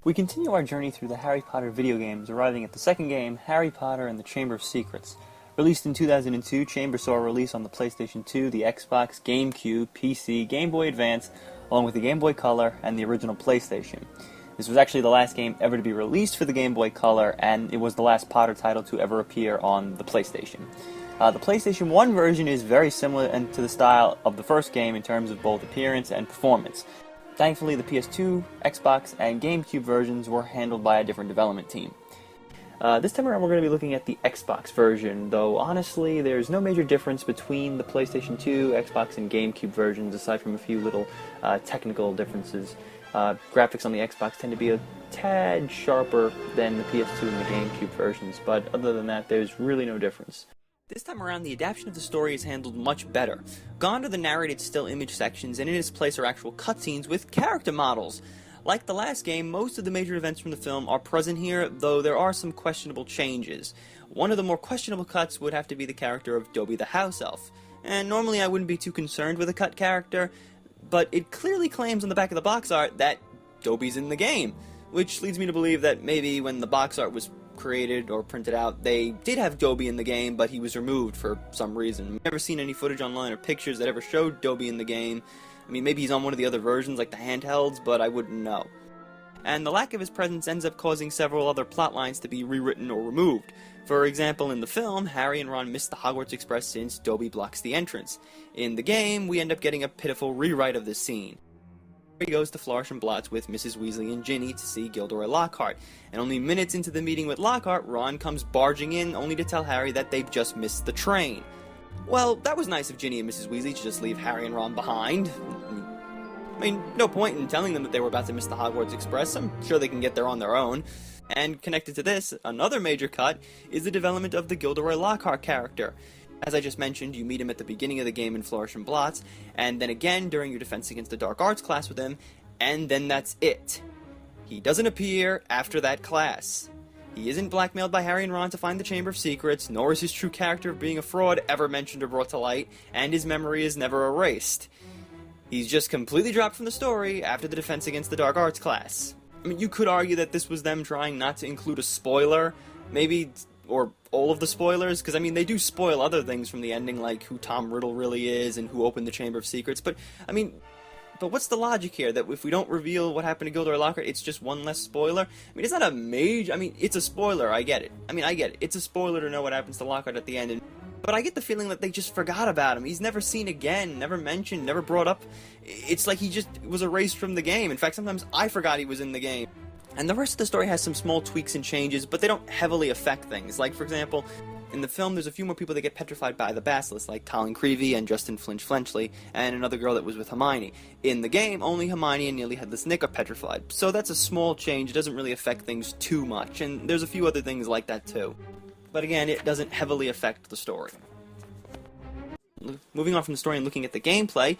We continue our journey through the Harry Potter video games, arriving at the second game, Harry Potter and the Chamber of Secrets. Released in 2002, Chamber saw a release on the PlayStation 2, the Xbox, GameCube, PC, Game Boy Advance, along with the Game Boy Color and the original PlayStation. This was actually the last game ever to be released for the Game Boy Color, and it was the last Potter title to ever appear on the PlayStation. The PlayStation 1 version is very similar to the style of the first game in terms of both appearance and performance. Thankfully, the PS2, Xbox, and GameCube versions were handled by a different development team. This time around we're going to be looking at the Xbox version, though honestly there's no major difference between the PlayStation 2, Xbox, and GameCube versions aside from a few little technical differences. Graphics on the Xbox tend to be a tad sharper than the PS2 and the GameCube versions, but other than that there's really no difference. This time around, the adaptation of the story is handled much better. Gone are the narrated still image sections, and in its place are actual cutscenes with character models. Like the last game, most of the major events from the film are present here, though there are some questionable changes. One of the more questionable cuts would have to be the character of Dobby the House Elf. And normally I wouldn't be too concerned with a cut character, but it clearly claims on the back of the box art that Dobby's in the game, which leads me to believe that maybe when the box art was created or printed out, they did have Dobby in the game, but he was removed for some reason. I've never seen any footage online or pictures that ever showed Dobby in the game. I mean, maybe he's on one of the other versions, like the handhelds, but I wouldn't know. And the lack of his presence ends up causing several other plot lines to be rewritten or removed. For example, in the film, Harry and Ron miss the Hogwarts Express since Dobby blocks the entrance. In the game, we end up getting a pitiful rewrite of this scene. He goes to Flourish and Blotts with Mrs. Weasley and Ginny to see Gilderoy Lockhart, and only minutes into the meeting with Lockhart, Ron comes barging in only to tell Harry that they've just missed the train. Well, that was nice of Ginny and Mrs. Weasley to just leave Harry and Ron behind. I mean, no point in telling them that they were about to miss the Hogwarts Express. I'm sure they can get there on their own. And connected to this, another major cut is the development of the Gilderoy Lockhart character. As I just mentioned, you meet him at the beginning of the game in Flourish and Blotts, and then again during your Defense Against the Dark Arts class with him, and then that's it. He doesn't appear after that class. He isn't blackmailed by Harry and Ron to find the Chamber of Secrets, nor is his true character of being a fraud ever mentioned or brought to light, and his memory is never erased. He's just completely dropped from the story after the Defense Against the Dark Arts class. I mean, you could argue that this was them trying not to include a spoiler, maybe, or all of the spoilers, because I mean they do spoil other things from the ending, like who Tom Riddle really is and who opened the Chamber of Secrets, but what's the logic here, that if we don't reveal what happened to Gilderoy Lockhart, it's just one less spoiler? I mean, it's not a major, it's a spoiler, I get it. It's a spoiler to know what happens to Lockhart at the end, but I get the feeling that they just forgot about him. He's never seen again, never mentioned, never brought up. It's like he just was erased from the game. In fact, sometimes I forgot he was in the game. And the rest of the story has some small tweaks and changes, but they don't heavily affect things. Like, for example, in the film, there's a few more people that get petrified by the basilisk, like Colin Creevey and Justin Flynchley, and another girl that was with Hermione. In the game, only Hermione and Nearly Headless Nick are petrified, so that's a small change. It doesn't really affect things too much, and there's a few other things like that too. But again, it doesn't heavily affect the story. Moving on from the story and looking at the gameplay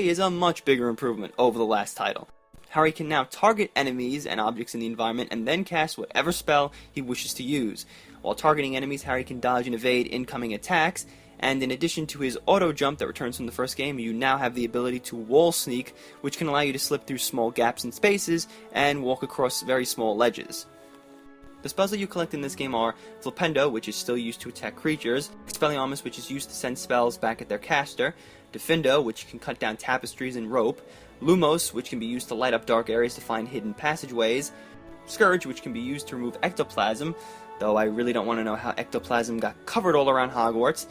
is a much bigger improvement over the last title. Harry can now target enemies and objects in the environment and then cast whatever spell he wishes to use. While targeting enemies, Harry can dodge and evade incoming attacks, and in addition to his auto jump that returns from the first game, you now have the ability to wall sneak, which can allow you to slip through small gaps and spaces and walk across very small ledges. The spells that you collect in this game are Flipendo, which is still used to attack creatures, Expelliarmus, which is used to send spells back at their caster, Defendo, which can cut down tapestries and rope, Lumos, which can be used to light up dark areas to find hidden passageways, Scourge, which can be used to remove ectoplasm, though I really don't want to know how ectoplasm got covered all around Hogwarts,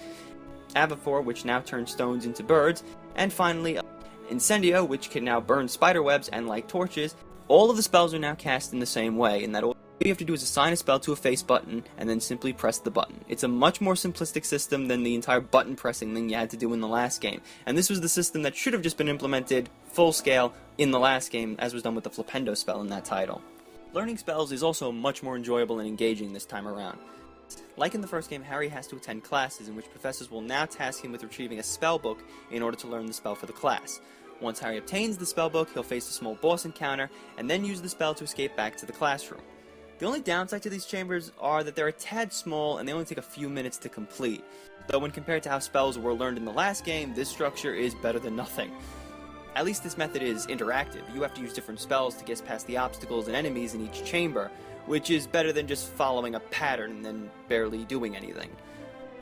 Abafor, which now turns stones into birds, and finally, Incendio, which can now burn spiderwebs and light torches. All of the spells are now cast in the same way, in that all you have to do is assign a spell to a face button, and then simply press the button. It's a much more simplistic system than the entire button pressing thing you had to do in the last game, and this was the system that should have just been implemented full scale in the last game, as was done with the Flipendo spell in that title. Learning spells is also much more enjoyable and engaging this time around. Like in the first game, Harry has to attend classes in which professors will now task him with retrieving a spell book in order to learn the spell for the class. Once Harry obtains the spell book, he'll face a small boss encounter, and then use the spell to escape back to the classroom. The only downside to these chambers are that they're a tad small and they only take a few minutes to complete. Though when compared to how spells were learned in the last game, this structure is better than nothing. At least this method is interactive. You have to use different spells to get past the obstacles and enemies in each chamber, which is better than just following a pattern and then barely doing anything.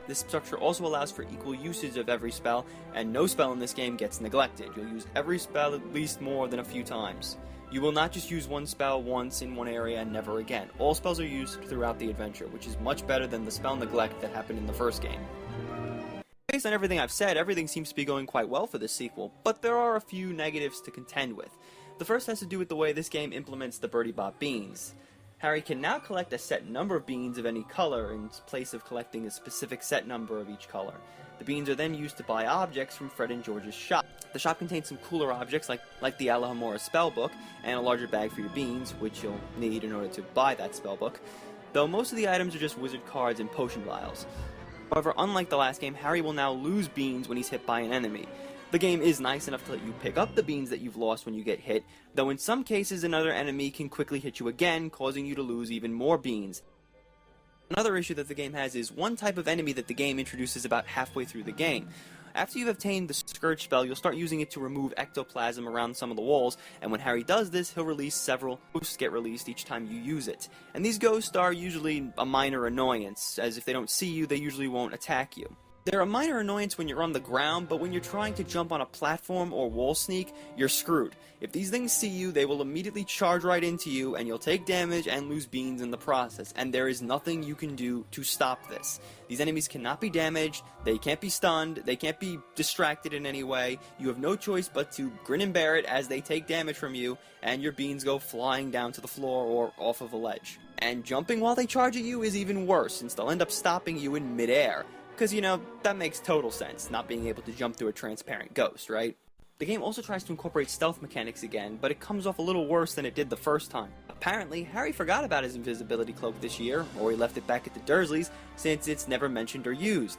This structure also allows for equal usage of every spell, and no spell in this game gets neglected. You'll use every spell at least more than a few times. You will not just use one spell once in one area and never again. All spells are used throughout the adventure, which is much better than the spell neglect that happened in the first game. Based on everything I've said, everything seems to be going quite well for this sequel, but there are a few negatives to contend with. The first has to do with the way this game implements the Birdie Bop beans. Harry can now collect a set number of beans of any color in place of collecting a specific set number of each color. The beans are then used to buy objects from Fred and George's shop. The shop contains some cooler objects like the Alohomora spellbook and a larger bag for your beans, which you'll need in order to buy that spellbook, though most of the items are just wizard cards and potion vials. However, unlike the last game, Harry will now lose beans when he's hit by an enemy. The game is nice enough to let you pick up the beans that you've lost when you get hit, though in some cases another enemy can quickly hit you again, causing you to lose even more beans. Another issue that the game has is one type of enemy that the game introduces about halfway through the game. After you've obtained the Scourge spell, you'll start using it to remove ectoplasm around some of the walls, and when Harry does this, he'll release several ghosts get released each time you use it. And these ghosts are usually a minor annoyance, as if they don't see you, they usually won't attack you. They're a minor annoyance when you're on the ground, but when you're trying to jump on a platform or wall sneak, you're screwed. If these things see you, they will immediately charge right into you, and you'll take damage and lose beans in the process, and there is nothing you can do to stop this. These enemies cannot be damaged, they can't be stunned, they can't be distracted in any way. You have no choice but to grin and bear it as they take damage from you, and your beans go flying down to the floor or off of a ledge. And jumping while they charge at you is even worse, since they'll end up stopping you in midair. Because, you know, that makes total sense, not being able to jump through a transparent ghost, right? The game also tries to incorporate stealth mechanics again, but it comes off a little worse than it did the first time. Apparently, Harry forgot about his invisibility cloak this year, or he left it back at the Dursleys, since it's never mentioned or used.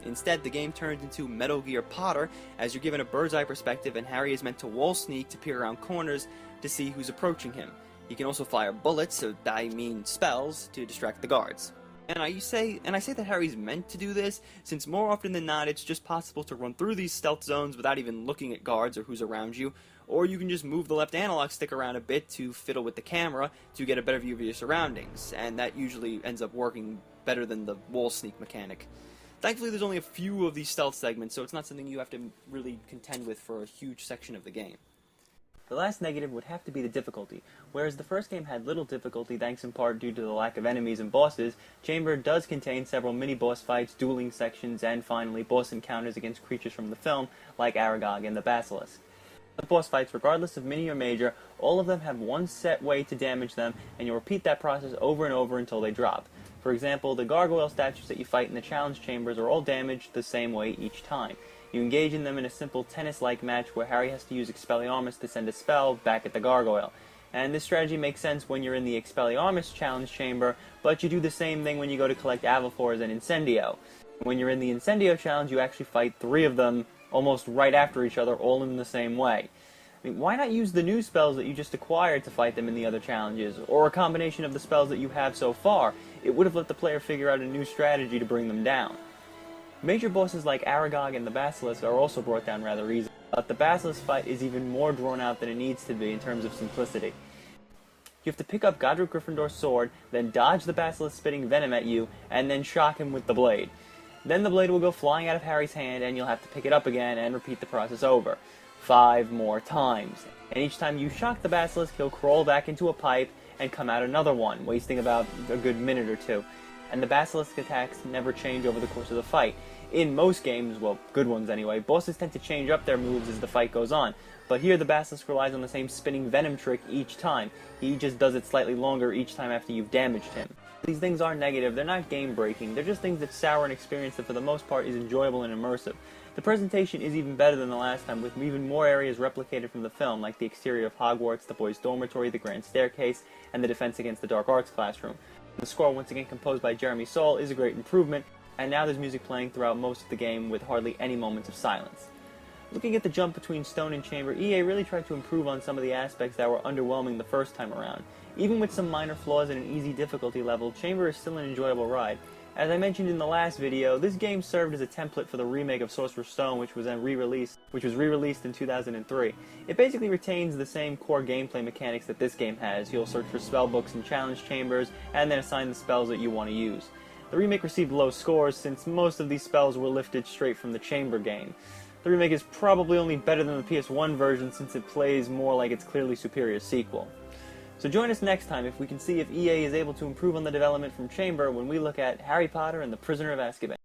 Instead, the game turns into Metal Gear Potter, as you're given a bird's eye perspective and Harry is meant to wall sneak to peer around corners to see who's approaching him. He can also fire bullets, so I mean spells, to distract the guards. And I say that Harry's meant to do this, since more often than not it's just possible to run through these stealth zones without even looking at guards or who's around you, or you can just move the left analog stick around a bit to fiddle with the camera to get a better view of your surroundings, and that usually ends up working better than the wall sneak mechanic. Thankfully there's only a few of these stealth segments, so it's not something you have to really contend with for a huge section of the game. The last negative would have to be the difficulty. Whereas the first game had little difficulty thanks in part due to the lack of enemies and bosses, Chamber does contain several mini-boss fights, dueling sections, and finally boss encounters against creatures from the film, like Aragog and the Basilisk. The boss fights, regardless of mini or major, all of them have one set way to damage them, and you'll repeat that process over and over until they drop. For example, the gargoyle statues that you fight in the challenge chambers are all damaged the same way each time. You engage in them in a simple tennis-like match where Harry has to use Expelliarmus to send a spell back at the gargoyle. And this strategy makes sense when you're in the Expelliarmus challenge chamber, but you do the same thing when you go to collect Avifors and Incendio. When you're in the Incendio challenge, you actually fight 3 of them almost right after each other, all in the same way. I mean, why not use the new spells that you just acquired to fight them in the other challenges, or a combination of the spells that you have so far? It would have let the player figure out a new strategy to bring them down. Major bosses like Aragog and the Basilisk are also brought down rather easily, but the Basilisk fight is even more drawn out than it needs to be in terms of simplicity. You have to pick up Godric Gryffindor's sword, then dodge the Basilisk spitting venom at you, and then shock him with the blade. Then the blade will go flying out of Harry's hand, and you'll have to pick it up again and repeat the process over. 5 more times. And each time you shock the Basilisk, he'll crawl back into a pipe and come out another one, wasting about a good minute or 2. And the Basilisk attacks never change over the course of the fight. In most games, well, good ones anyway, bosses tend to change up their moves as the fight goes on, but here the Basilisk relies on the same spinning venom trick each time. He just does it slightly longer each time after you've damaged him. These things are negative, they're not game-breaking, they're just things that sour an experience that for the most part is enjoyable and immersive. The presentation is even better than the last time, with even more areas replicated from the film, like the exterior of Hogwarts, the boys' dormitory, the grand staircase, and the defense against the dark arts classroom. The score, once again composed by Jeremy Soule, is a great improvement, and now there's music playing throughout most of the game with hardly any moments of silence. Looking at the jump between Stone and Chamber, EA really tried to improve on some of the aspects that were underwhelming the first time around. Even with some minor flaws and an easy difficulty level, Chamber is still an enjoyable ride, As I mentioned in the last video, this game served as a template for the remake of Sorcerer's Stone, which was re-released in 2003. It basically retains the same core gameplay mechanics that this game has. You'll search for spell books and challenge chambers, and then assign the spells that you want to use. The remake received low scores since most of these spells were lifted straight from the chamber game. The remake is probably only better than the PS1 version since it plays more like its clearly superior sequel. So join us next time if we can see if EA is able to improve on the development from Chamber when we look at Harry Potter and the Prisoner of Azkaban.